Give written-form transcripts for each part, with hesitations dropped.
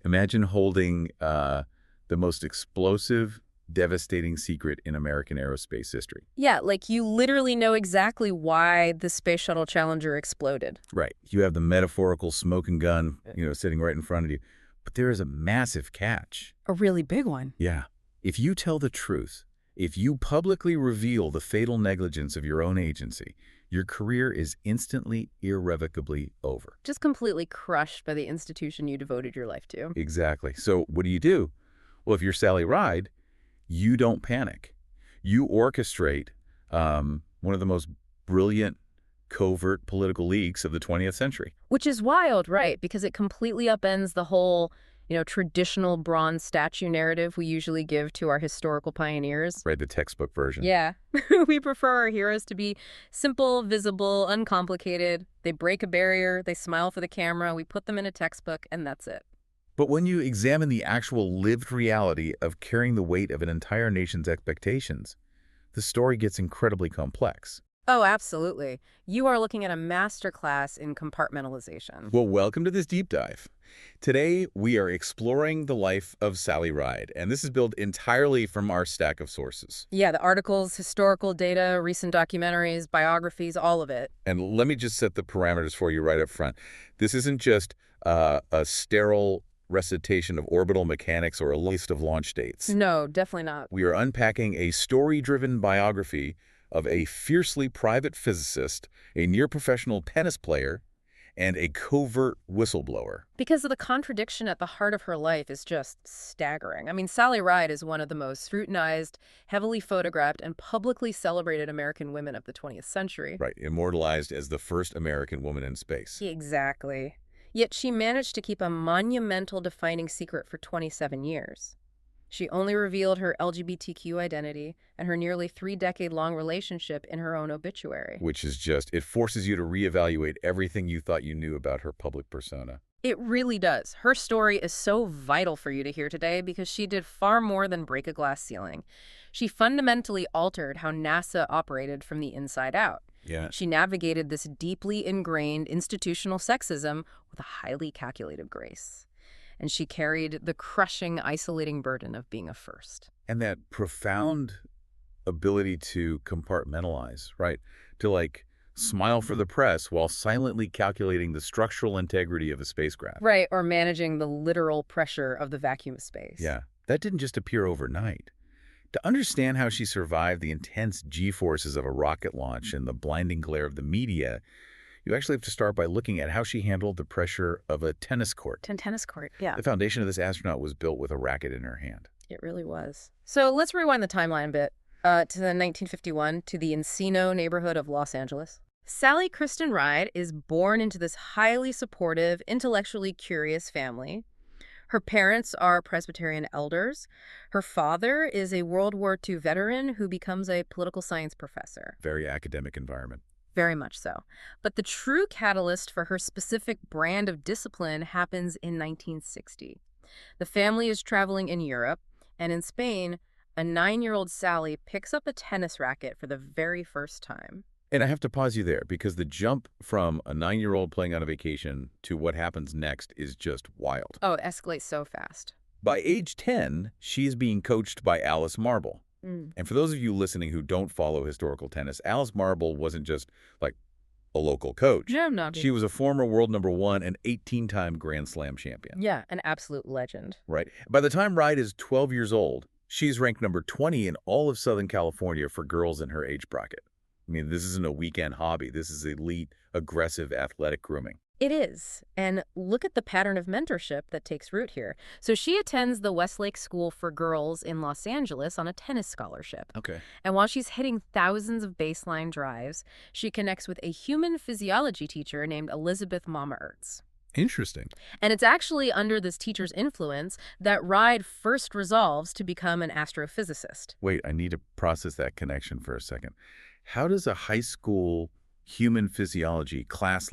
Imagine holding the most explosive, devastating secret in American aerospace history. Yeah, like you literally know exactly why the Space Shuttle Challenger exploded. Right. You have the metaphorical smoking gun, sitting right in front of you. But there is a massive catch. A really big one. Yeah. If you tell the truth, if you publicly reveal the fatal negligence of your own agency, your career is instantly, irrevocably over. Just completely crushed by the institution you devoted your life to. Exactly. So what do? Well, if you're Sally Ride, you don't panic. You orchestrate one of the most brilliant, covert political leaks of the 20th century. Which is wild, right? Because it completely upends the whole, traditional bronze statue narrative we usually give to our historical pioneers. Right, the textbook version. Yeah. We prefer our heroes to be simple, visible, uncomplicated. They break a barrier, they smile for the camera, we put them in a textbook, and that's it. But when you examine the actual lived reality of carrying the weight of an entire nation's expectations, the story gets incredibly complex. Oh, absolutely. You are looking at a masterclass in compartmentalization. Well, welcome to this deep dive. Today, we are exploring the life of Sally Ride, and this is built entirely from our stack of sources. Yeah, the articles, historical data, recent documentaries, biographies, all of it. And let me just set the parameters for you right up front. This isn't just a sterile recitation of orbital mechanics or a list of launch dates. No, definitely not. We are unpacking a story-driven biography of a fiercely private physicist, a near-professional tennis player, and a covert whistleblower. Because of the contradiction at the heart of her life is just staggering. I mean, Sally Ride is one of the most scrutinized, heavily photographed, and publicly celebrated American women of the 20th century. Right, immortalized as the first American woman in space. Exactly. Yet she managed to keep a monumental defining secret for 27 years. She only revealed her LGBTQ identity and her nearly 3-decade-long relationship in her own obituary. Which is just, it forces you to reevaluate everything you thought you knew about her public persona. It really does. Her story is so vital for you to hear today because she did far more than break a glass ceiling. She fundamentally altered how NASA operated from the inside out. Yeah. She navigated this deeply ingrained institutional sexism with a highly calculated grace. And she carried the crushing, isolating burden of being a first. And that profound ability to compartmentalize, right? To smile for the press while silently calculating the structural integrity of a spacecraft. Right, or managing the literal pressure of the vacuum of space. Yeah, that didn't just appear overnight. To understand how she survived the intense G-forces of a rocket launch and the blinding glare of the media, you actually have to start by looking at how she handled the pressure of a tennis court. Tennis court, yeah. The foundation of this astronaut was built with a racket in her hand. It really was. So let's rewind the timeline a bit to the 1951 to the Encino neighborhood of Los Angeles. Sally Kristen Ride is born into this highly supportive, intellectually curious family. Her parents are Presbyterian elders. Her father is a World War II veteran who becomes a political science professor. Very academic environment. Very much so. But the true catalyst for her specific brand of discipline happens in 1960. The family is traveling in Europe, and in Spain, a 9-year-old Sally picks up a tennis racket for the very first time. And I have to pause you there because the jump from a 9-year-old playing on a vacation to what happens next is just wild. Oh, it escalates so fast. By age 10, she is being coached by Alice Marble. And for those of you listening who don't follow historical tennis, Alice Marble wasn't just like a local coach. Yeah, no. She was a former world #1 and 18-time Grand Slam champion. Yeah, an absolute legend. Right. By the time Ride is 12 years old, she's ranked number 20 in all of Southern California for girls in her age bracket. I mean, this isn't a weekend hobby. This is elite, aggressive athletic grooming. It is. And look at the pattern of mentorship that takes root here. So she attends the Westlake School for Girls in Los Angeles on a tennis scholarship. Okay. And while she's hitting thousands of baseline drives, she connects with a human physiology teacher named Elizabeth Mama Ertz. Interesting. And it's actually under this teacher's influence that Ride first resolves to become an astrophysicist. Wait, I need to process that connection for a second. How does a high school human physiology class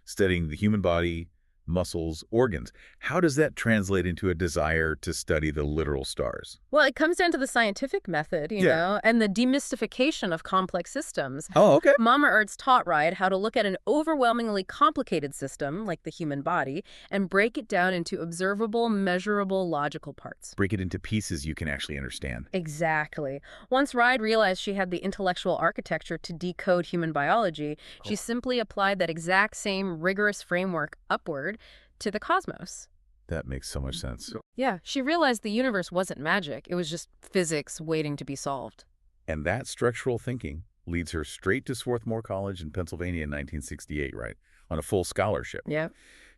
studying the human body, muscles, organs. How does that translate into a desire to study the literal stars? Well, it comes down to the scientific method, you Yeah. know, and the demystification of complex systems. Oh, okay. Mama Earth's taught Ride how to look at an overwhelmingly complicated system, like the human body, and break it down into observable, measurable, logical parts. Break it into pieces you can actually understand. Exactly. Once Ride realized she had the intellectual architecture to decode human biology, she simply applied that exact same rigorous framework upward to the cosmos. That makes so much sense. Yeah, she realized the universe wasn't magic. It was just physics waiting to be solved. And that structural thinking leads her straight to Swarthmore College in Pennsylvania in 1968, right, on a full scholarship. Yeah.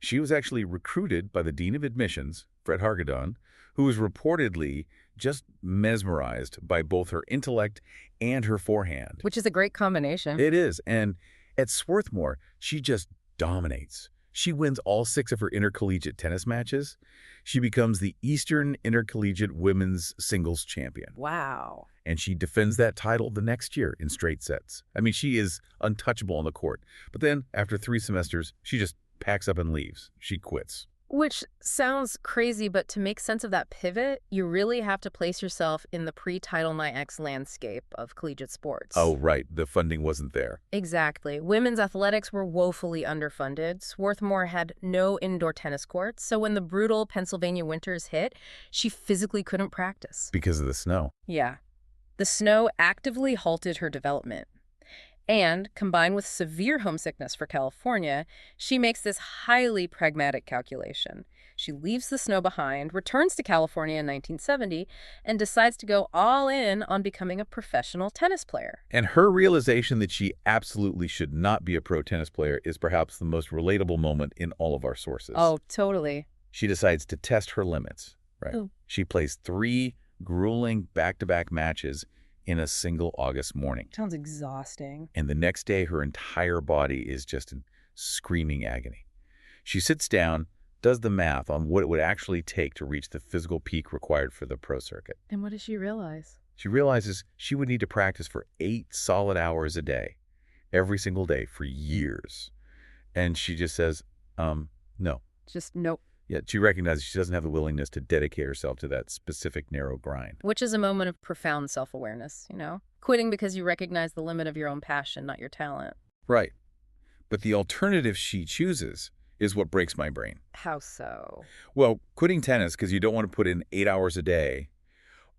She was actually recruited by the Dean of Admissions, Fred Hargadon, who was reportedly just mesmerized by both her intellect and her forehand. Which is a great combination. It is. And at Swarthmore, she just dominates. She wins all 6 of her intercollegiate tennis matches. She becomes the Eastern Intercollegiate Women's Singles Champion. Wow. And she defends that title the next year in straight sets. I mean, she is untouchable on the court. But then, after 3 semesters, she just packs up and leaves. She quits. Which sounds crazy, but to make sense of that pivot, you really have to place yourself in the pre-Title IX landscape of collegiate sports. Oh, right. The funding wasn't there. Exactly. Women's athletics were woefully underfunded. Swarthmore had no indoor tennis courts, so when the brutal Pennsylvania winters hit, she physically couldn't practice. Because of the snow. Yeah. The snow actively halted her development. And, combined with severe homesickness for California, she makes this highly pragmatic calculation. She leaves the snow behind, returns to California in 1970, and decides to go all in on becoming a professional tennis player. And her realization that she absolutely should not be a pro tennis player is perhaps the most relatable moment in all of our sources. Oh, totally. She decides to test her limits, right? Ooh. She plays 3 grueling back-to-back matches in a single August morning. Sounds exhausting. And the next day, her entire body is just in screaming agony. She sits down, does the math on what it would actually take to reach the physical peak required for the pro circuit. And what does she realize? She realizes she would need to practice for 8 solid hours a day, every single day for years. And she just says, no. Just nope. Yet she recognizes she doesn't have the willingness to dedicate herself to that specific narrow grind. Which is a moment of profound self-awareness, you know? Quitting because you recognize the limit of your own passion, not your talent. Right. But the alternative she chooses is what breaks my brain. How so? Well, quitting tennis because you don't want to put in 8 hours a day,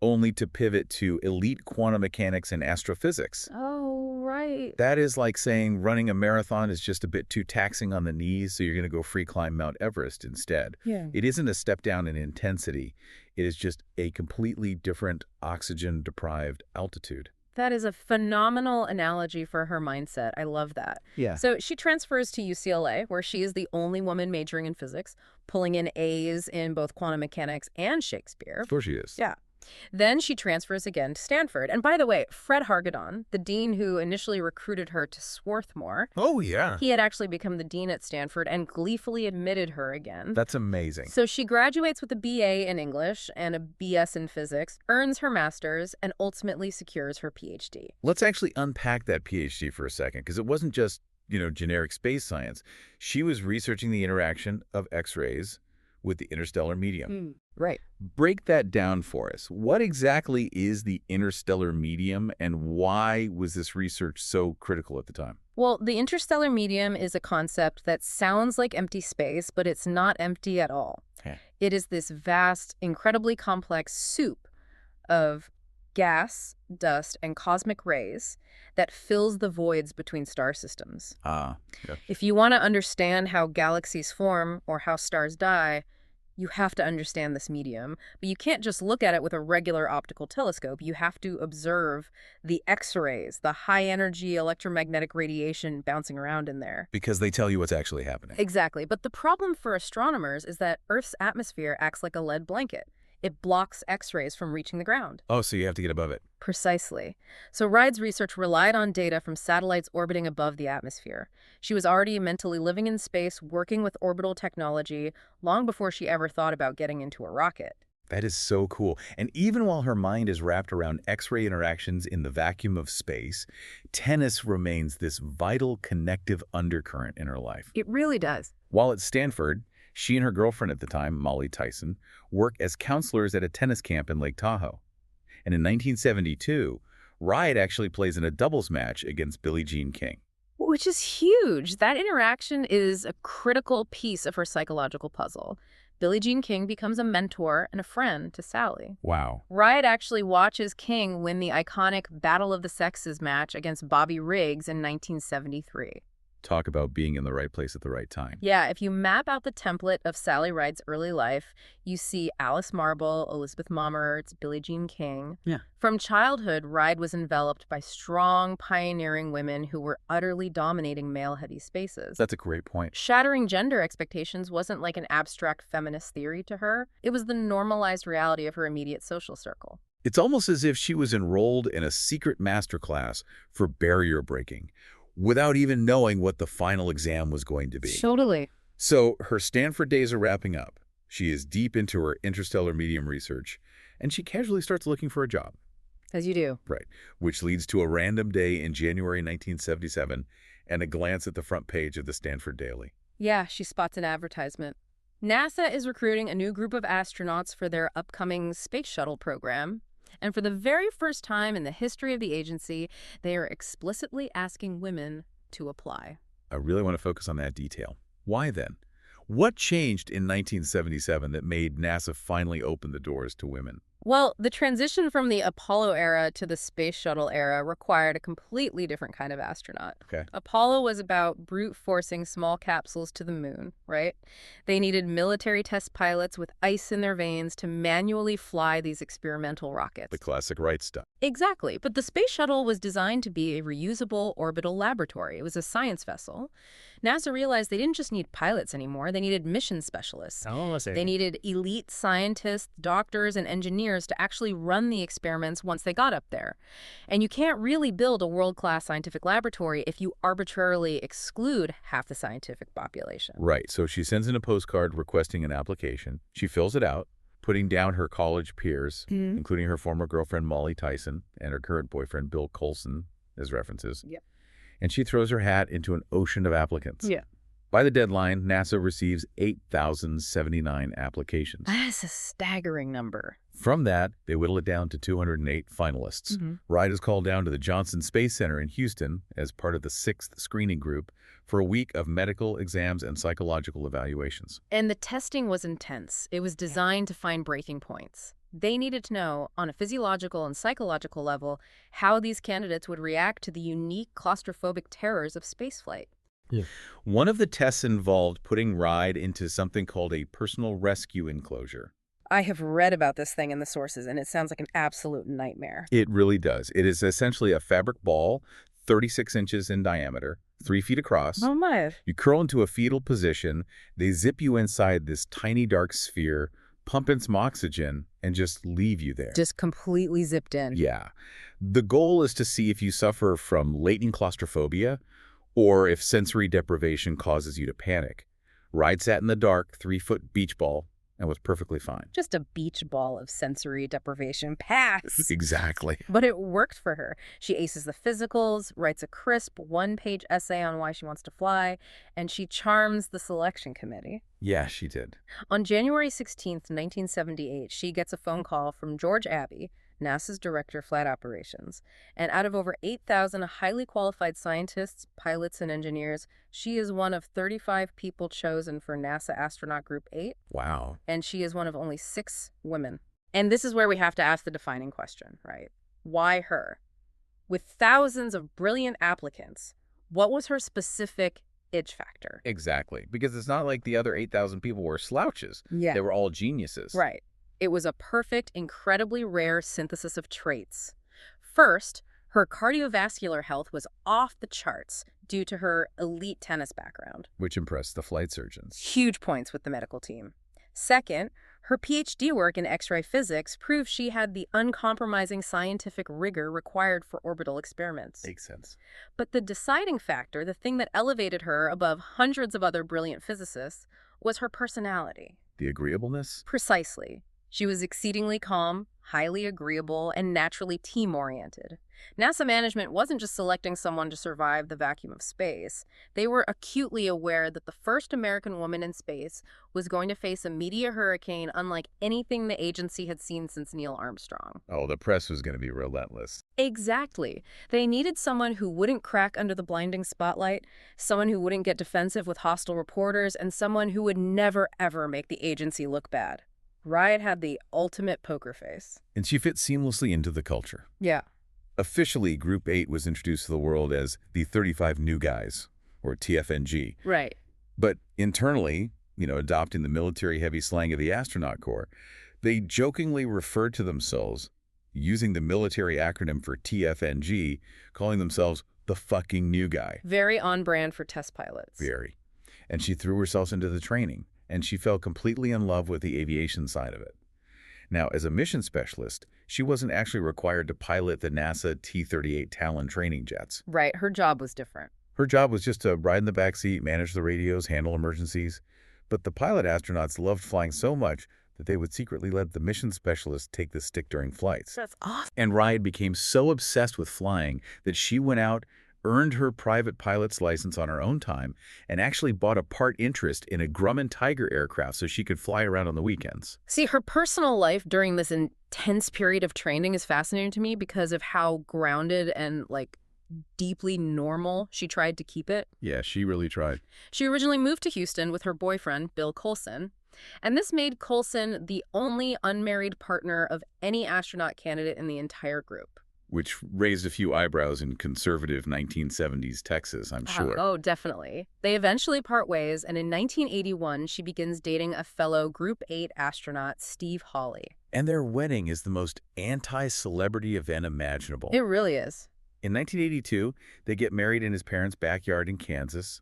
only to pivot to elite quantum mechanics and astrophysics. Oh, right. That is like saying running a marathon is just a bit too taxing on the knees, so you're going to go free climb Mount Everest instead. Yeah. It isn't a step down in intensity. It is just a completely different oxygen-deprived altitude. That is a phenomenal analogy for her mindset. I love that. Yeah. So she transfers to UCLA, where she is the only woman majoring in physics, pulling in A's in both quantum mechanics and Shakespeare. Of course she is. Yeah. Then she transfers again to Stanford. And by the way, Fred Hargadon, the dean who initially recruited her to Swarthmore, Oh, yeah. he had actually become the dean at Stanford and gleefully admitted her again. That's amazing. So she graduates with a BA in English and a BS in physics, earns her master's, and ultimately secures her PhD. Let's actually unpack that PhD for a second, because it wasn't just, generic space science. She was researching the interaction of X-rays with the interstellar medium. Right. Break that down for us. What exactly is the interstellar medium, and why was this research so critical at the time? Well, the interstellar medium is a concept that sounds like empty space, but it's not empty at all. Okay. It is this vast, incredibly complex soup of gas, dust, and cosmic rays that fills the voids between star systems. Yeah. If you want to understand how galaxies form or how stars die, you have to understand this medium. But you can't just look at it with a regular optical telescope. You have to observe the X-rays, the high-energy electromagnetic radiation bouncing around in there. Because they tell you what's actually happening. Exactly. But the problem for astronomers is that Earth's atmosphere acts like a lead blanket. It blocks X-rays from reaching the ground. Oh, so you have to get above it. Precisely. So Ride's research relied on data from satellites orbiting above the atmosphere. She was already mentally living in space, working with orbital technology, long before she ever thought about getting into a rocket. That is so cool. And even while her mind is wrapped around X-ray interactions in the vacuum of space, tennis remains this vital connective undercurrent in her life. It really does. While at Stanford, She and her girlfriend at the time, Molly Tyson, work as counselors at a tennis camp in Lake Tahoe. And in 1972, Ride actually plays in a doubles match against Billie Jean King. Which is huge. That interaction is a critical piece of her psychological puzzle. Billie Jean King becomes a mentor and a friend to Sally. Wow. Riot actually watches King win the iconic Battle of the Sexes match against Bobby Riggs in 1973. Talk about being in the right place at the right time. Yeah, if you map out the template of Sally Ride's early life, you see Alice Marble, Elizabeth Mommertz, Billie Jean King. Yeah. From childhood, Ride was enveloped by strong, pioneering women who were utterly dominating male-heady spaces. That's a great point. Shattering gender expectations wasn't like an abstract feminist theory to her. It was the normalized reality of her immediate social circle. It's almost as if she was enrolled in a secret masterclass for barrier breaking, without even knowing what the final exam was going to be. Totally. So her Stanford days are wrapping up. She is deep into her interstellar medium research, and she casually starts looking for a job. As you do. Right, which leads to a random day in January 1977 and a glance at the front page of the Stanford Daily. Yeah, she spots an advertisement. NASA is recruiting a new group of astronauts for their upcoming Space Shuttle program. And for the very first time in the history of the agency, they are explicitly asking women to apply. I really want to focus on that detail. Why then? What changed in 1977 that made NASA finally open the doors to women? Well, the transition from the Apollo era to the Space Shuttle era required a completely different kind of astronaut. Okay. Apollo was about brute forcing small capsules to the moon, right? They needed military test pilots with ice in their veins to manually fly these experimental rockets. The classic right stuff. Exactly. But the Space Shuttle was designed to be a reusable orbital laboratory. It was a science vessel. NASA realized they didn't just need pilots anymore. They needed mission specialists. They needed elite scientists, doctors, and engineers to actually run the experiments once they got up there. And you can't really build a world-class scientific laboratory if you arbitrarily exclude half the scientific population. Right. So she sends in a postcard requesting an application. She fills it out, putting down her college peers, including her former girlfriend Molly Tyson and her current boyfriend Bill Colson as references. Yep. And she throws her hat into an ocean of applicants. Yeah. By the deadline, NASA receives 8,079 applications. That's a staggering number. From that, they whittle it down to 208 finalists. Ride is called down to the Johnson Space Center in Houston as part of the 6th screening group for a week of medical exams and psychological evaluations. And the testing was intense. It was designed to find breaking points. They needed to know, on a physiological and psychological level, how these candidates would react to the unique claustrophobic terrors of spaceflight. Yeah. One of the tests involved putting Ride into something called a personal rescue enclosure. I have read about this thing in the sources, and it sounds like an absolute nightmare. It really does. It is essentially a fabric ball, 36 inches in diameter, 3 feet across. Oh my. You curl into a fetal position, they zip you inside this tiny dark sphere, pump in some oxygen, and just leave you there. Just completely zipped in. Yeah. The goal is to see if you suffer from latent claustrophobia or if sensory deprivation causes you to panic. Ride sat in the dark, 3-foot beach ball, and was perfectly fine. Just a beach ball of sensory deprivation. Pass. Exactly. But it worked for her. She aces the physicals, writes a crisp 1-page essay on why she wants to fly, and she charms the selection committee. Yeah, she did. On January 16th, 1978, she gets a phone call from George Abbey, NASA's director of flight operations. And out of over 8,000 highly qualified scientists, pilots, and engineers, she is one of 35 people chosen for NASA Astronaut Group 8. Wow. And she is one of only 6 women. And this is where we have to ask the defining question, right? Why her? With thousands of brilliant applicants, what was her specific edge factor? Exactly. Because it's not like the other 8,000 people were slouches. Yeah. They were all geniuses. Right. It was a perfect, incredibly rare synthesis of traits. First, her cardiovascular health was off the charts due to her elite tennis background. Which impressed the flight surgeons. Huge points with the medical team. Second, her PhD work in X-ray physics proved she had the uncompromising scientific rigor required for orbital experiments. Makes sense. But the deciding factor, the thing that elevated her above hundreds of other brilliant physicists, was her personality. The agreeableness? Precisely. She was exceedingly calm, highly agreeable, and naturally team-oriented. NASA management wasn't just selecting someone to survive the vacuum of space. They were acutely aware that the first American woman in space was going to face a media hurricane unlike anything the agency had seen since Neil Armstrong. Oh, the press was going to be relentless. Exactly. They needed someone who wouldn't crack under the blinding spotlight, someone who wouldn't get defensive with hostile reporters, and someone who would never, ever make the agency look bad. Riot had the ultimate poker face. And she fit seamlessly into the culture. Yeah. Officially, Group 8 was introduced to the world as the 35 New Guys, or TFNG. Right. But internally, adopting the military-heavy slang of the astronaut corps, they jokingly referred to themselves, using the military acronym for TFNG, calling themselves the fucking new guy. Very on brand for test pilots. Very. And she threw herself into the training, and she fell completely in love with the aviation side of it. Now, as a mission specialist, she wasn't actually required to pilot the NASA T-38 Talon training jets. Right, her job was different. Her job was just to ride in the backseat, manage the radios, handle emergencies. But the pilot astronauts loved flying so much that they would secretly let the mission specialist take the stick during flights. That's awesome. And Riot became so obsessed with flying that she went out, earned her private pilot's license on her own time, and actually bought a part interest in a Grumman Tiger aircraft so she could fly around on the weekends. See, her personal life during this intense period of training is fascinating to me because of how grounded and, deeply normal she tried to keep it. Yeah, she really tried. She originally moved to Houston with her boyfriend, Bill Coulson, and this made Coulson the only unmarried partner of any astronaut candidate in the entire group. Which raised a few eyebrows in conservative 1970s Texas, I'm sure. Oh, definitely. They eventually part ways, and in 1981, she begins dating a fellow Group 8 astronaut, Steve Hawley. And their wedding is the most anti-celebrity event imaginable. It really is. In 1982, they get married in his parents' backyard in Kansas.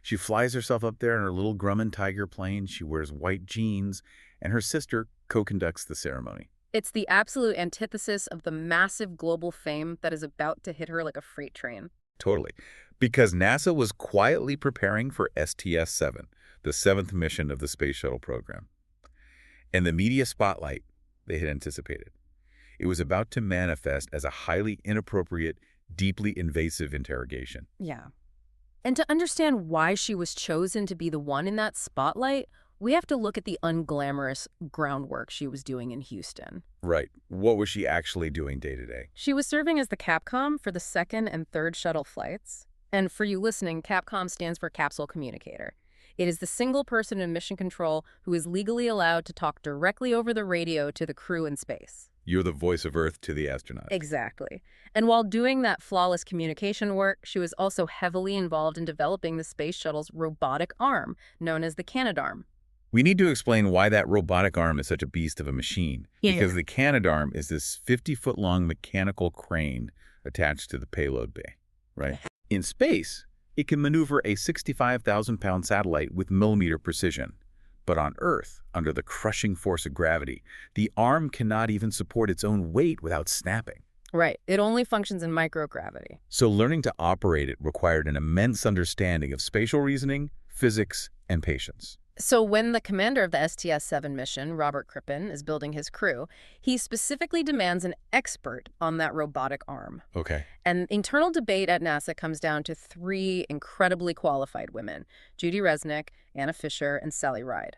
She flies herself up there in her little Grumman Tiger plane. She wears white jeans, and her sister co-conducts the ceremony. It's the absolute antithesis of the massive global fame that is about to hit her like a freight train. Totally. Because NASA was quietly preparing for STS-7, the seventh mission of the Space Shuttle program. And the media spotlight they had anticipated. It was about to manifest as a highly inappropriate, deeply invasive interrogation. Yeah. And to understand why she was chosen to be the one in that spotlight, we have to look at the unglamorous groundwork she was doing in Houston. Right. What was she actually doing day to day? She was serving as the Capcom for the second and third shuttle flights. And for you listening, Capcom stands for Capsule Communicator. It is the single person in mission control who is legally allowed to talk directly over the radio to the crew in space. You're the voice of Earth to the astronauts. Exactly. And while doing that flawless communication work, she was also heavily involved in developing the space shuttle's robotic arm, known as the Canadarm. We need to explain why that robotic arm is such a beast of a machine. Because the Canadarm is this 50-foot-long mechanical crane attached to the payload bay, right? In space, it can maneuver a 65,000-pound satellite with millimeter precision. But on Earth, under the crushing force of gravity, the arm cannot even support its own weight without snapping. Right. It only functions in microgravity. So learning to operate it required an immense understanding of spatial reasoning, physics, and patience. So when the commander of the STS-7 mission, Robert Crippen, is building his crew, he specifically demands an expert on that robotic arm. Okay. And internal debate at NASA comes down to three incredibly qualified women, Judy Resnick, Anna Fisher, and Sally Ride.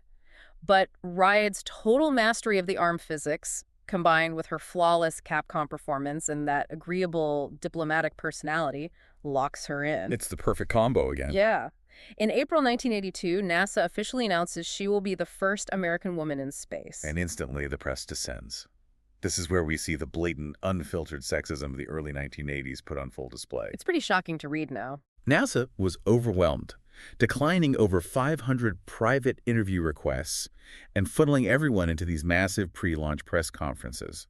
But Ride's total mastery of the arm physics, combined with her flawless Capcom performance and that agreeable diplomatic personality, locks her in. It's the perfect combo again. Yeah. In April 1982, NASA officially announces she will be the first American woman in space. And instantly the press descends. This is where we see the blatant, unfiltered sexism of the early 1980s put on full display. It's pretty shocking to read now. NASA was overwhelmed, declining over 500 private interview requests and funneling everyone into these massive pre-launch press conferences.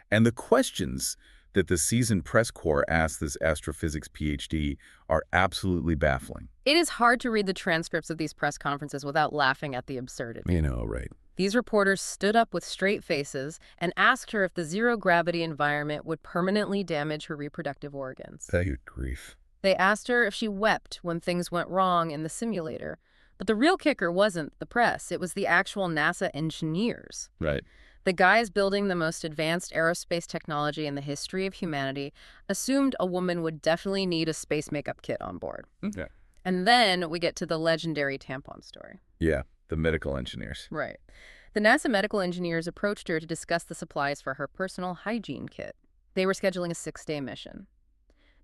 And the questions that the seasoned press corps asked this astrophysics PhD are absolutely baffling. It is hard to read the transcripts of these press conferences without laughing at the absurdity. You know, right. These reporters stood up with straight faces and asked her if the zero-gravity environment would permanently damage her reproductive organs. Good grief. They asked her if she wept when things went wrong in the simulator, But the real kicker wasn't the press. It was the actual NASA engineers. Right. The guys building the most advanced aerospace technology in the history of humanity assumed a woman would definitely need a space makeup kit on board. Okay. And then we get to the legendary tampon story. Yeah, the medical engineers. Right. The NASA medical engineers approached her to discuss the supplies for her personal hygiene kit. They were scheduling a 6-day mission.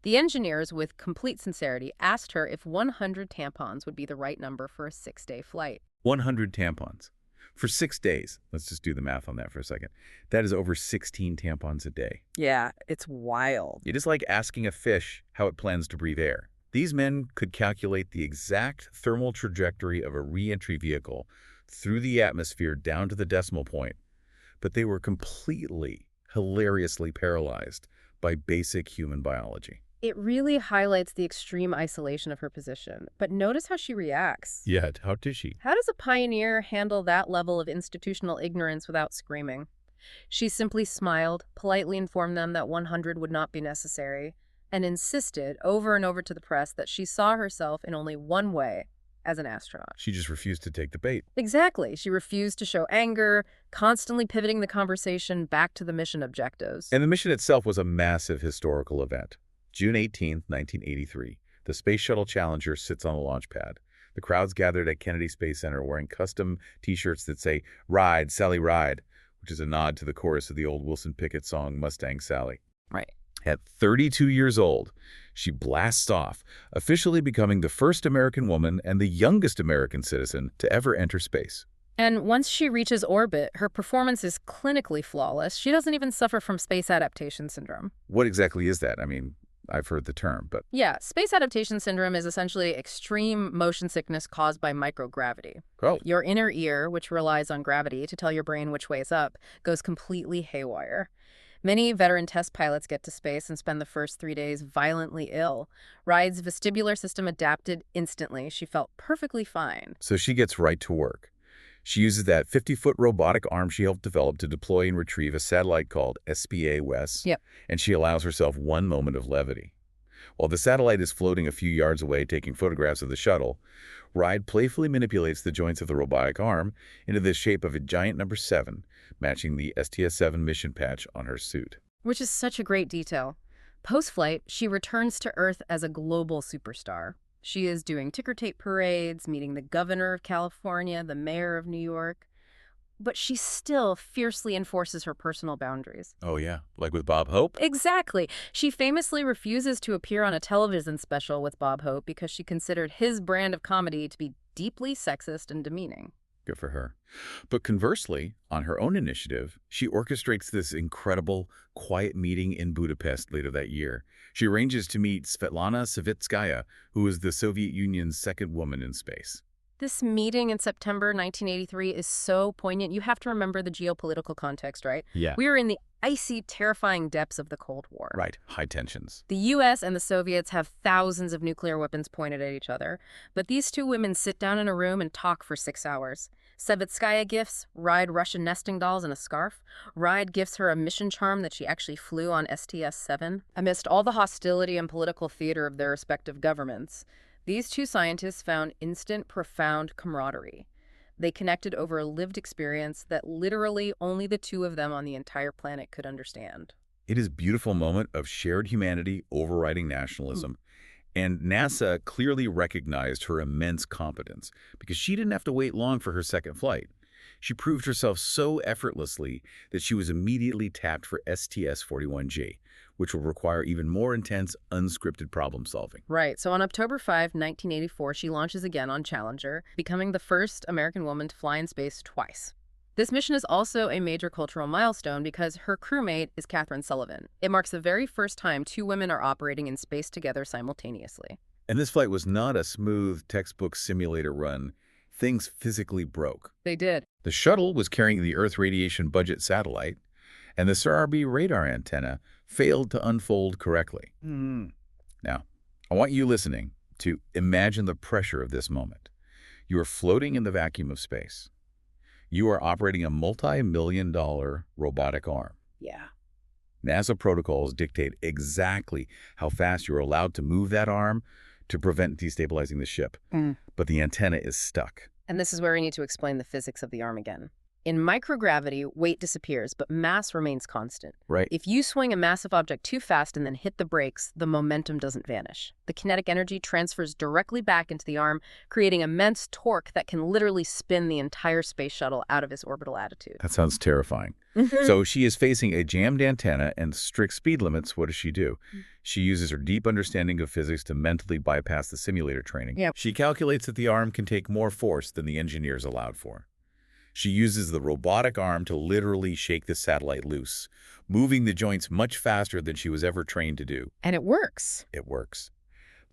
The engineers, with complete sincerity, asked her if 100 tampons would be the right number for a 6-day flight. 100 tampons. For 6 days. Let's just do the math on that for a second. That is over 16 tampons a day. Yeah, it's wild. It is like asking a fish how it plans to breathe air. These men could calculate the exact thermal trajectory of a re-entry vehicle through the atmosphere down to the decimal point, but they were completely, hilariously paralyzed by basic human biology. It really highlights the extreme isolation of her position. But notice how she reacts. Yeah, how did she? How does a pioneer handle that level of institutional ignorance without screaming? She simply smiled, politely informed them that 100 would not be necessary, and insisted over and over to the press that she saw herself in only one way, as an astronaut. She just refused to take the bait. Exactly. She refused to show anger, constantly pivoting the conversation back to the mission objectives. And the mission itself was a massive historical event. June 18, 1983, the Space Shuttle Challenger sits on the launch pad. The crowd's gathered at Kennedy Space Center wearing custom T-shirts that say, "Ride, Sally, ride," which is a nod to the chorus of the old Wilson Pickett song, Mustang Sally. Right. At 32 years old, she blasts off, officially becoming the first American woman and the youngest American citizen to ever enter space. And once she reaches orbit, her performance is clinically flawless. She doesn't even suffer from space adaptation syndrome. What exactly is that? I mean, I've heard the term, but... Yeah, space adaptation syndrome is essentially extreme motion sickness caused by microgravity. Oh. Your inner ear, which relies on gravity to tell your brain which way is up, goes completely haywire. Many veteran test pilots get to space and spend the first 3 days violently ill. Ride's vestibular system adapted instantly. She felt perfectly fine. So she gets right to work. She uses that 50-foot robotic arm she helped develop to deploy and retrieve a satellite called SPA-WES, Yep. and she allows herself one moment of levity. While the satellite is floating a few yards away taking photographs of the shuttle, Ride playfully manipulates the joints of the robotic arm into the shape of a giant number 7, matching the STS-7 mission patch on her suit. Which is such a great detail. Post-flight, she returns to Earth as a global superstar. She is doing ticker tape parades, meeting the governor of California, the mayor of New York. But she still fiercely enforces her personal boundaries. Oh yeah, like with Bob Hope? Exactly. She famously refuses to appear on a television special with Bob Hope because she considered his brand of comedy to be deeply sexist and demeaning. Good for her. But conversely, on her own initiative, she orchestrates this incredible, quiet meeting in Budapest later that year. She arranges to meet Svetlana Savitskaya, who is the Soviet Union's second woman in space. This meeting in September 1983 is so poignant. You have to remember the geopolitical context, right? Yeah. We are in the icy, terrifying depths of the Cold War. Right, high tensions. The U.S. and the Soviets have thousands of nuclear weapons pointed at each other, but these two women sit down in a room and talk for 6 hours. Savitskaya gifts Ride Russian nesting dolls and a scarf. Ride gives her a mission charm that she actually flew on STS-7. Amidst all the hostility and political theater of their respective governments, these two scientists found instant, profound camaraderie. They connected over a lived experience that literally only the two of them on the entire planet could understand. It is a beautiful moment of shared humanity overriding nationalism. And NASA clearly recognized her immense competence because she didn't have to wait long for her second flight. She proved herself so effortlessly that she was immediately tapped for STS-41G, which will require even more intense, unscripted problem solving. Right. So on October 5, 1984, she launches again on Challenger, becoming the first American woman to fly in space twice. This mission is also a major cultural milestone because her crewmate is Catherine Sullivan. It marks the very first time two women are operating in space together simultaneously. And this flight was not a smooth textbook simulator run. Things physically broke. They did. The shuttle was carrying the Earth radiation budget satellite, and the SRB radar antenna failed to unfold correctly. Now, I want you listening to imagine the pressure of this moment. You are floating in the vacuum of space. You are operating a multi-million-dollar robotic arm. Yeah. NASA protocols dictate exactly how fast you're allowed to move that arm to prevent destabilizing the ship. But the antenna is stuck. And this is where we need to explain the physics of the arm again. In microgravity, weight disappears, but mass remains constant. Right. If you swing a massive object too fast and then hit the brakes, the momentum doesn't vanish. The kinetic energy transfers directly back into the arm, creating immense torque that can literally spin the entire space shuttle out of its orbital attitude. That sounds terrifying. So she is facing a jammed antenna and strict speed limits. What does she do? She uses her deep understanding of physics to mentally bypass the simulator training. Yep. She calculates that the arm can take more force than the engineers allowed for. She uses the robotic arm to literally shake the satellite loose, moving the joints much faster than she was ever trained to do. And it works. It works.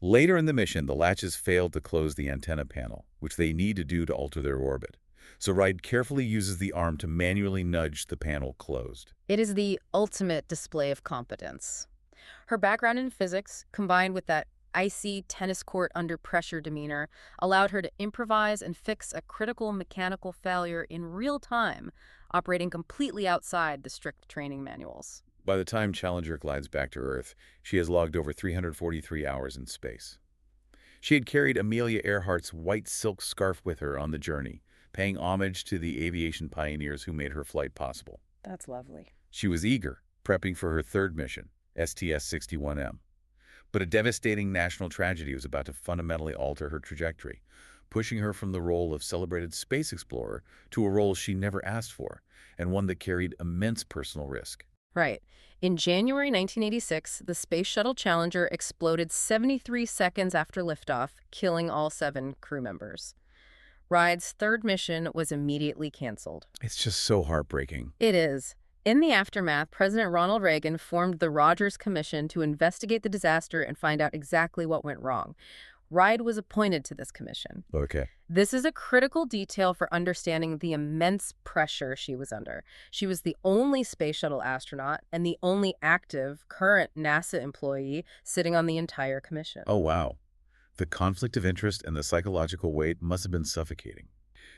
Later in the mission, the latches failed to close the antenna panel, which they need to do to alter their orbit. So Ride carefully uses the arm to manually nudge the panel closed. It is the ultimate display of competence. Her background in physics, combined with that icy tennis court under pressure demeanor, allowed her to improvise and fix a critical mechanical failure in real time, operating completely outside the strict training manuals. By the time Challenger glides back to Earth, she has logged over 343 hours in space. She had carried Amelia Earhart's white silk scarf with her on the journey, paying homage to the aviation pioneers who made her flight possible. That's lovely. She was eager, prepping for her third mission, STS-61M. But a devastating national tragedy was about to fundamentally alter her trajectory, pushing her from the role of celebrated space explorer to a role she never asked for, and one that carried immense personal risk. Right. In January 1986, the Space Shuttle Challenger exploded 73 seconds after liftoff, killing all 7 crew members. Ride's third mission was immediately canceled. It's just so heartbreaking. It is. In the aftermath, President Ronald Reagan formed the Rogers Commission to investigate the disaster and find out exactly what went wrong. Ride was appointed to this commission. Okay. This is a critical detail for understanding the immense pressure she was under. She was the only space shuttle astronaut and the only active, current NASA employee sitting on the entire commission. Oh, wow. The conflict of interest and the psychological weight must have been suffocating.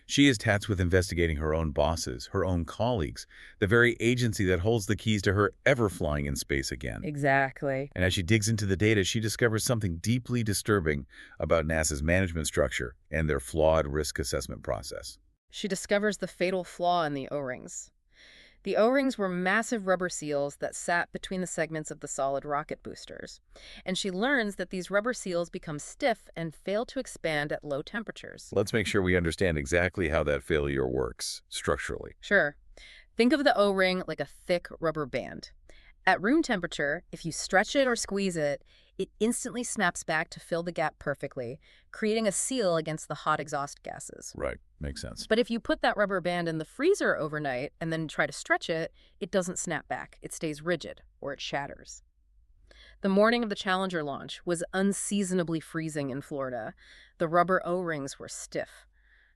She is tasked with investigating her own bosses, her own colleagues, the very agency that holds the keys to her ever flying in space again. Exactly. And as she digs into the data, she discovers something deeply disturbing about NASA's management structure and their flawed risk assessment process. She discovers the fatal flaw in the O-rings. The O-rings were massive rubber seals that sat between the segments of the solid rocket boosters. And she learns that these rubber seals become stiff and fail to expand at low temperatures. Let's make sure we understand exactly how that failure works structurally. Sure. Think of the O-ring like a thick rubber band. At room temperature, if you stretch it or squeeze it, it instantly snaps back to fill the gap perfectly, creating a seal against the hot exhaust gases. Right. Makes sense. But if you put that rubber band in the freezer overnight and then try to stretch it, it doesn't snap back. It stays rigid, or it shatters. The morning of the Challenger launch was unseasonably freezing in Florida. The rubber O-rings were stiff.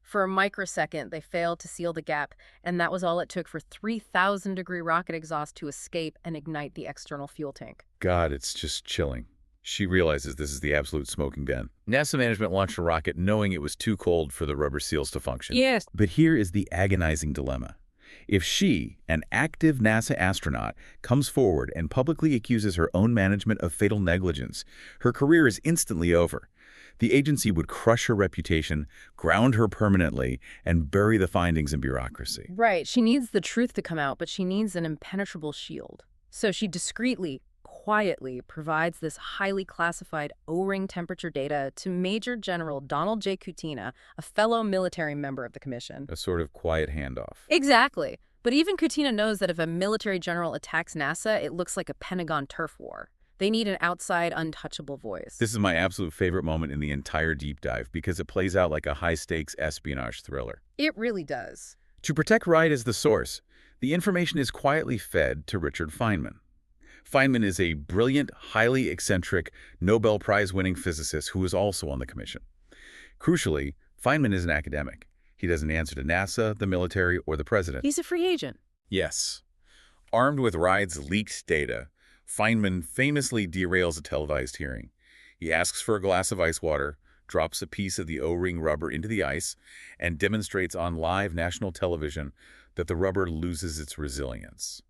For a microsecond, they failed to seal the gap, and that was all it took for 3,000-degree rocket exhaust to escape and ignite the external fuel tank. God, it's just chilling. She realizes this is the absolute smoking gun. NASA management launched a rocket knowing it was too cold for the rubber seals to function. Yes. But here is the agonizing dilemma. If she, an active NASA astronaut, comes forward and publicly accuses her own management of fatal negligence, her career is instantly over. The agency would crush her reputation, ground her permanently, and bury the findings in bureaucracy. Right. She needs the truth to come out, but she needs an impenetrable shield. So she discreetly, quietly provides this highly classified O-ring temperature data to Major General Donald J. Kutina, a fellow military member of the commission. A sort of quiet handoff. Exactly. But even Kutina knows that if a military general attacks NASA, it looks like a Pentagon turf war. They need an outside, untouchable voice. This is my absolute favorite moment in the entire deep dive because it plays out like a high-stakes espionage thriller. It really does. To protect Ride as the source, the information is quietly fed to Richard Feynman. Feynman is a brilliant, highly eccentric, Nobel Prize-winning physicist who is also on the commission. Crucially, Feynman is an academic. He doesn't answer to NASA, the military, or the president. He's a free agent. Yes. Armed with Ride's leaked data, Feynman famously derails a televised hearing. He asks for a glass of ice water, drops a piece of the O-ring rubber into the ice, and demonstrates on live national television that the rubber loses its resilience.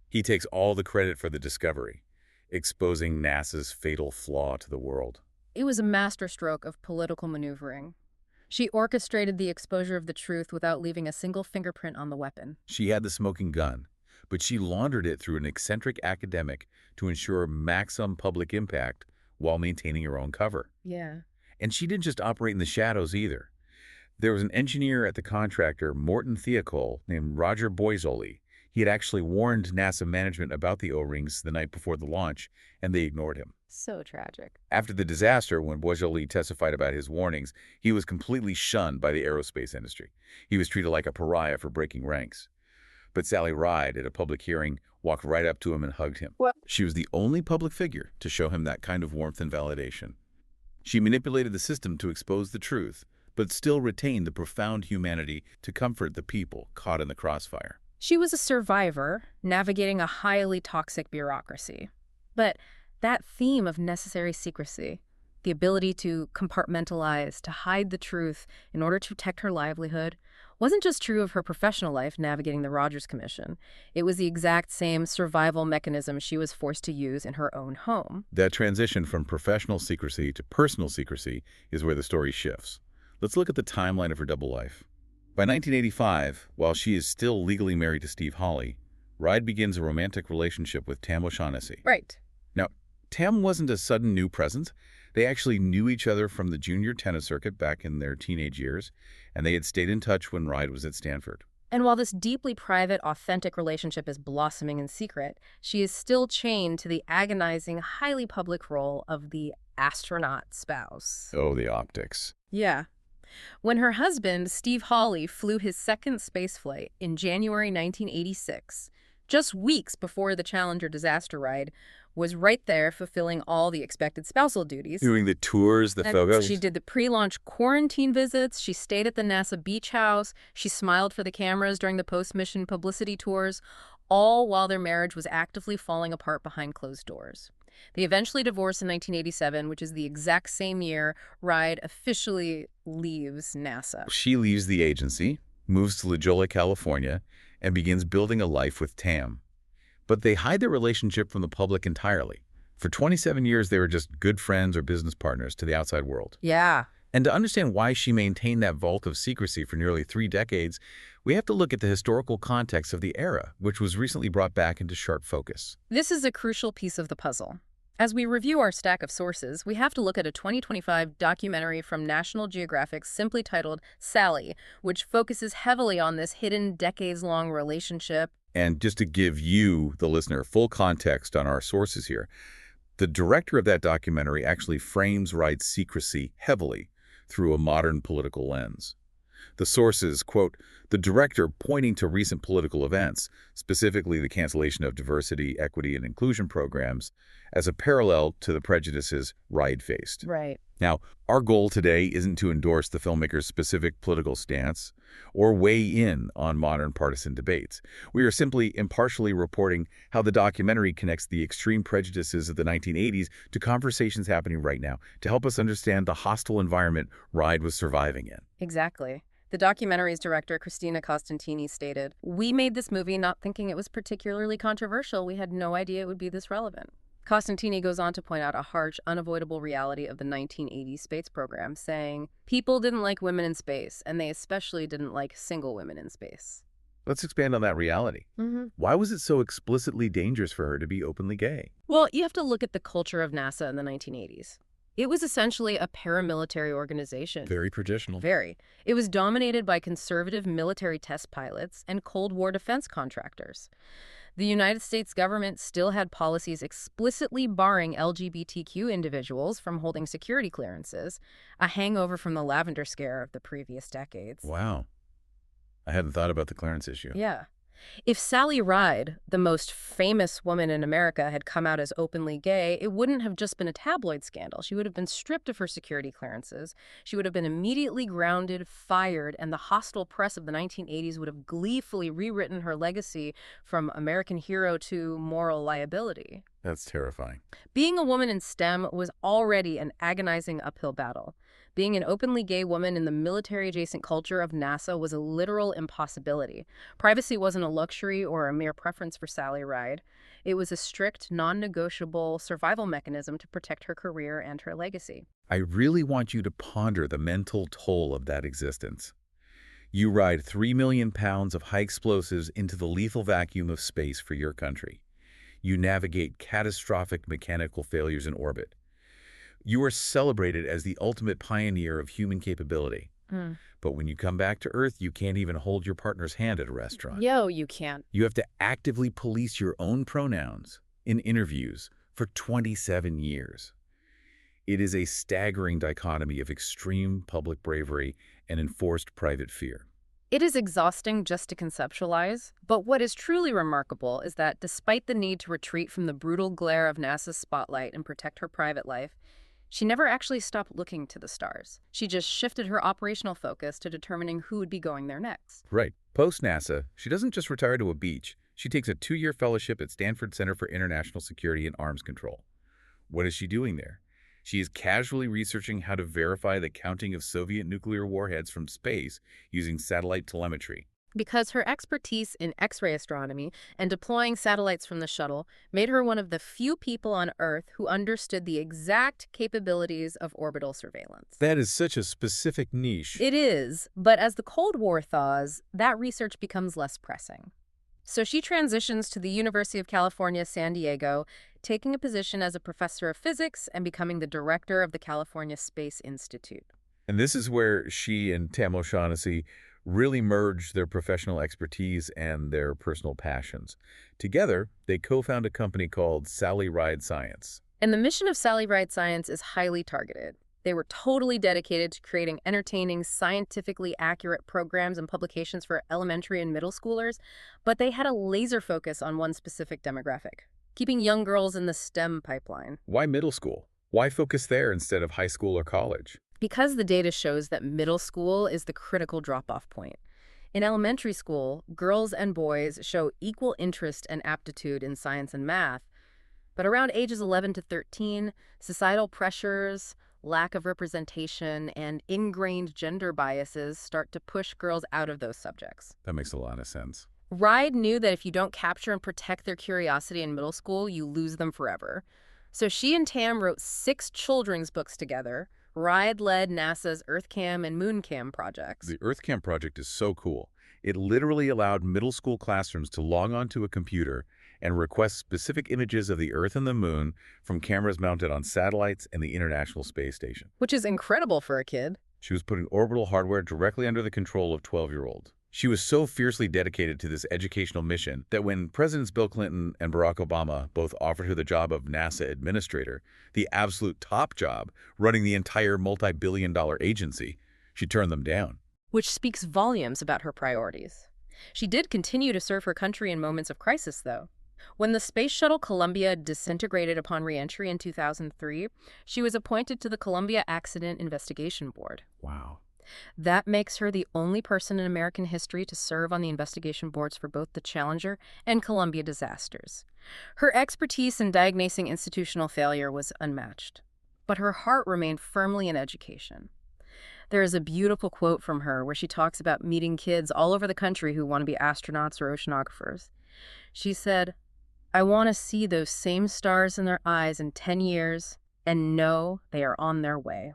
He takes all the credit for the discovery, exposing NASA's fatal flaw to the world. It was a masterstroke of political maneuvering. She orchestrated the exposure of the truth without leaving a single fingerprint on the weapon. She had the smoking gun, but she laundered it through an eccentric academic to ensure maximum public impact while maintaining her own cover. Yeah. And she didn't just operate in the shadows either. There was an engineer at the contractor, Morton Theocol, named Roger Boisoli. He had actually warned NASA management about the O-rings the night before the launch, and they ignored him. So tragic. After the disaster, when Boisoli testified about his warnings, he was completely shunned by the aerospace industry. He was treated like a pariah for breaking ranks. But Sally Ride, at a public hearing, walked right up to him and hugged him. What? She was the only public figure to show him that kind of warmth and validation. She manipulated the system to expose the truth, but still retained the profound humanity to comfort the people caught in the crossfire. She was a survivor, navigating a highly toxic bureaucracy. But that theme of necessary secrecy, the ability to compartmentalize, to hide the truth in order to protect her livelihood, wasn't just true of her professional life navigating the Rogers Commission. It was the exact same survival mechanism she was forced to use in her own home. That transition from professional secrecy to personal secrecy is where the story shifts. Let's look at the timeline of her double life. By 1985, while she is still legally married to Steve Hawley, Ride begins a romantic relationship with Tam O'Shaughnessy. Right. Now, Tam wasn't a sudden new presence. They actually knew each other from the junior tennis circuit back in their teenage years, and they had stayed in touch when Ride was at Stanford. And while this deeply private, authentic relationship is blossoming in secret, she is still chained to the agonizing, highly public role of the astronaut spouse. Oh, the optics. Yeah. When her husband, Steve Hawley, flew his second spaceflight in January 1986, just weeks before the Challenger disaster ride, was right there fulfilling all the expected spousal duties. Doing the tours, the photos. She did the pre-launch quarantine visits. She stayed at the NASA beach house. She smiled for the cameras during the post-mission publicity tours, all while their marriage was actively falling apart behind closed doors. They eventually divorced in 1987, which is the exact same year Ride officially leaves NASA. She leaves the agency, moves to La Jolla, California, and begins building a life with Tam. But they hide their relationship from the public entirely. For 27 years, they were just good friends or business partners to the outside world. Yeah. And to understand why she maintained that vault of secrecy for nearly 3 decades, we have to look at the historical context of the era, which was recently brought back into sharp focus. This is a crucial piece of the puzzle. As we review our stack of sources, we have to look at a 2025 documentary from National Geographic simply titled Sally, which focuses heavily on this hidden decades-long relationship. And just to give you, the listener, full context on our sources here, the director of that documentary actually frames Ride's secrecy heavily through a modern political lens. The sources, quote, the director pointing to recent political events, specifically the cancellation of diversity, equity, and inclusion programs, as a parallel to the prejudices Ride faced. Right. Now, our goal today isn't to endorse the filmmaker's specific political stance or weigh in on modern partisan debates. We are simply impartially reporting how the documentary connects the extreme prejudices of the 1980s to conversations happening right now to help us understand the hostile environment Ride was surviving in. Exactly. The documentary's director, Christina Costantini, stated, "We made this movie not thinking it was particularly controversial. We had no idea it would be this relevant." Costantini goes on to point out a harsh, unavoidable reality of the 1980s space program, saying, people didn't like women in space, and they especially didn't like single women in space. Let's expand on that reality. Why was it so explicitly dangerous for her to be openly gay? Well, you have to look at the culture of NASA in the 1980s. It was essentially a paramilitary organization. Very traditional. Very. It was dominated by conservative military test pilots and Cold War defense contractors. The United States government still had policies explicitly barring LGBTQ individuals from holding security clearances, a hangover from the lavender scare of the previous decades. Wow. I hadn't thought about the clearance issue. Yeah. If Sally Ride, the most famous woman in America, had come out as openly gay, it wouldn't have just been a tabloid scandal. She would have been stripped of her security clearances. She would have been immediately grounded, fired, and the hostile press of the 1980s would have gleefully rewritten her legacy from American hero to moral liability. That's terrifying. Being a woman in STEM was already an agonizing uphill battle. Being an openly gay woman in the military-adjacent culture of NASA was a literal impossibility. Privacy wasn't a luxury or a mere preference for Sally Ride. It was a strict, non-negotiable survival mechanism to protect her career and her legacy. I really want you to ponder the mental toll of that existence. You ride 3 million pounds of high explosives into the lethal vacuum of space for your country. You navigate catastrophic mechanical failures in orbit. You are celebrated as the ultimate pioneer of human capability. Mm. But when you come back to Earth, you can't even hold your partner's hand at a restaurant. Yo, you can't. You have to actively police your own pronouns in interviews for 27 years. It is a staggering dichotomy of extreme public bravery and enforced private fear. It is exhausting just to conceptualize, but what is truly remarkable is that despite the need to retreat from the brutal glare of NASA's spotlight and protect her private life, she never actually stopped looking to the stars. She just shifted her operational focus to determining who would be going there next. Right. Post-NASA, she doesn't just retire to a beach. She takes a 2-year fellowship at Stanford Center for International Security and Arms Control. What is she doing there? She is casually researching how to verify the counting of Soviet nuclear warheads from space using satellite telemetry. Because her expertise in X-ray astronomy and deploying satellites from the shuttle made her one of the few people on Earth who understood the exact capabilities of orbital surveillance. That is such a specific niche. It is, but as the Cold War thaws, that research becomes less pressing. So she transitions to the University of California, San Diego, taking a position as a professor of physics and becoming the director of the California Space Institute. And this is where she and Tam O'Shaughnessy really merged their professional expertise and their personal passions. Together, they co-found a company called Sally Ride Science. And the mission of Sally Ride Science is highly targeted. They were totally dedicated to creating entertaining, scientifically accurate programs and publications for elementary and middle schoolers, but they had a laser focus on one specific demographic, keeping young girls in the STEM pipeline. Why middle school? Why focus there instead of high school or college? Because the data shows that middle school is the critical drop-off point. In elementary school, girls and boys show equal interest and aptitude in science and math, but around ages 11 to 13, societal pressures, lack of representation, and ingrained gender biases start to push girls out of those subjects. That makes a lot of sense. Ride knew that if you don't capture and protect their curiosity in middle school, you lose them forever. So she and Tam wrote 6 children's books together. Ride led NASA's EarthCam and MoonCam projects. The EarthCam project is so cool. It literally allowed middle school classrooms to log onto a computer and request specific images of the Earth and the Moon from cameras mounted on satellites and the International Space Station. Which is incredible for a kid. She was putting orbital hardware directly under the control of 12-year-olds. She was so fiercely dedicated to this educational mission that when Presidents Bill Clinton and Barack Obama both offered her the job of NASA administrator, the absolute top job, running the entire multi-billion-dollar agency, she turned them down. Which speaks volumes about her priorities. She did continue to serve her country in moments of crisis, though. When the Space Shuttle Columbia disintegrated upon re-entry in 2003, she was appointed to the Columbia Accident Investigation Board. Wow. That makes her the only person in American history to serve on the investigation boards for both the Challenger and Columbia disasters. Her expertise in diagnosing institutional failure was unmatched, but her heart remained firmly in education. There is a beautiful quote from her where she talks about meeting kids all over the country who want to be astronauts or oceanographers. She said, "I want to see those same stars in their eyes in 10 years and know they are on their way."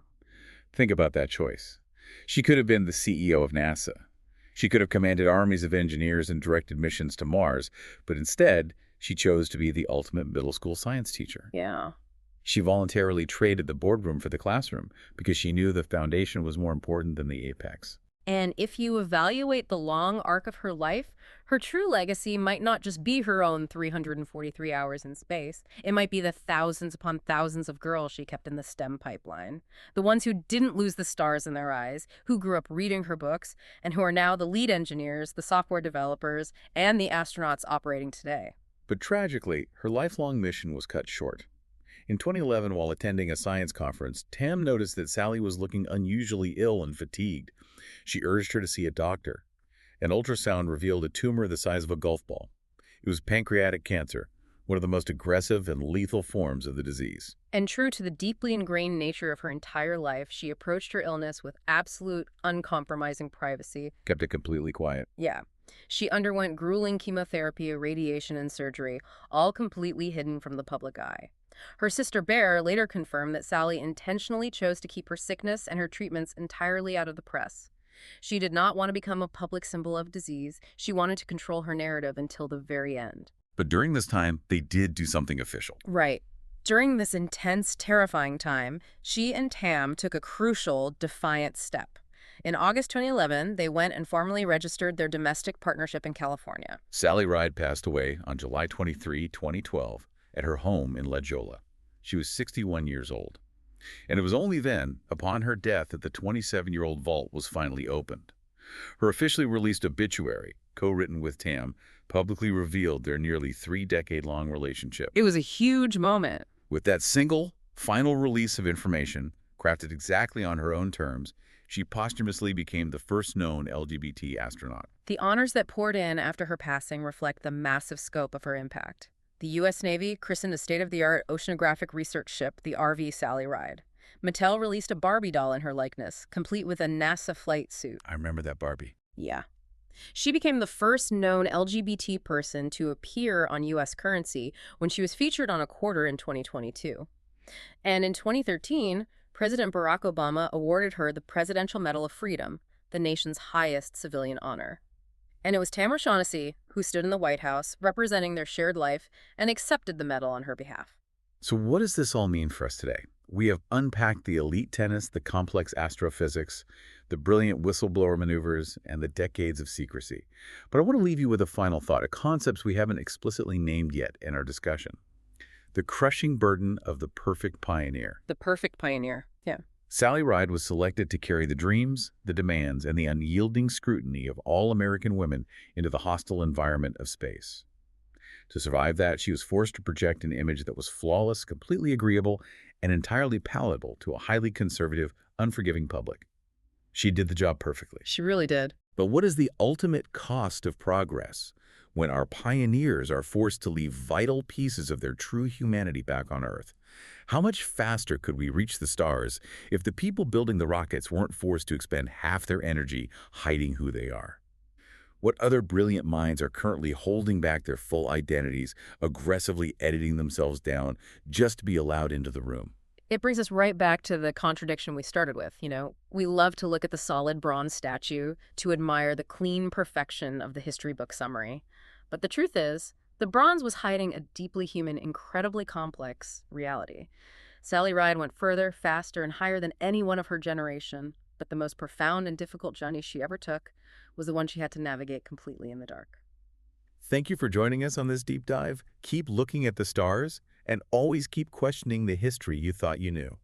Think about that choice. She could have been the CEO of NASA. She could have commanded armies of engineers and directed missions to Mars, but instead, she chose to be the ultimate middle school science teacher. Yeah. She voluntarily traded the boardroom for the classroom because she knew the foundation was more important than the apex. And if you evaluate the long arc of her life, her true legacy might not just be her own 343 hours in space. It might be the thousands upon thousands of girls she kept in the STEM pipeline. The ones who didn't lose the stars in their eyes, who grew up reading her books, and who are now the lead engineers, the software developers, and the astronauts operating today. But tragically, her lifelong mission was cut short. In 2011, while attending a science conference, Tam noticed that Sally was looking unusually ill and fatigued. She urged her to see a doctor. An ultrasound revealed a tumor the size of a golf ball. It was pancreatic cancer, one of the most aggressive and lethal forms of the disease. And true to the deeply ingrained nature of her entire life, she approached her illness with absolute, uncompromising privacy. Kept it completely quiet. Yeah. She underwent grueling chemotherapy, radiation, and surgery, all completely hidden from the public eye. Her sister Bear later confirmed that Sally intentionally chose to keep her sickness and her treatments entirely out of the press. She did not want to become a public symbol of disease. She wanted to control her narrative until the very end. But during this time, they did do something official. Right. During this intense, terrifying time, she and Tam took a crucial, defiant step. In August 2011, they went and formally registered their domestic partnership in California. Sally Ride passed away on July 23, 2012, at her home in La Jolla. She was 61 years old. And it was only then, upon her death, that the 27-year-old vault was finally opened. Her officially released obituary, co-written with Tam, publicly revealed their nearly 3-decade-long relationship. It was a huge moment. With that single, final release of information, crafted exactly on her own terms, she posthumously became the first known LGBT astronaut. The honors that poured in after her passing reflect the massive scope of her impact. The U.S. Navy christened a state-of-the-art oceanographic research ship the RV Sally Ride. Mattel released a Barbie doll in her likeness, complete with a NASA flight suit. I remember that Barbie. Yeah. She became the first known LGBT person to appear on U.S. currency when she was featured on a quarter in 2022. And in 2013, President Barack Obama awarded her the Presidential Medal of Freedom, the nation's highest civilian honor. And it was Tam O'Shaughnessy who stood in the White House representing their shared life and accepted the medal on her behalf. So what does this all mean for us today? We have unpacked the elite tennis, the complex astrophysics, the brilliant whistleblower maneuvers, and the decades of secrecy. But I want to leave you with a final thought, a concept we haven't explicitly named yet in our discussion. The crushing burden of the perfect pioneer. The perfect pioneer. Yeah. Sally Ride was selected to carry the dreams, the demands, and the unyielding scrutiny of all American women into the hostile environment of space. To survive that, she was forced to project an image that was flawless, completely agreeable, and entirely palatable to a highly conservative, unforgiving public. She did the job perfectly. She really did. But what is the ultimate cost of progress when our pioneers are forced to leave vital pieces of their true humanity back on Earth? How much faster could we reach the stars if the people building the rockets weren't forced to expend half their energy hiding who they are? What other brilliant minds are currently holding back their full identities, aggressively editing themselves down just to be allowed into the room? It brings us right back to the contradiction we started with. We love to look at the solid bronze statue, to admire the clean perfection of the history book summary. But the truth is, the bronze was hiding a deeply human, incredibly complex reality. Sally Ride went further, faster, and higher than any one of her generation, but the most profound and difficult journey she ever took was the one she had to navigate completely in the dark. Thank you for joining us on this deep dive. Keep looking at the stars and always keep questioning the history you thought you knew.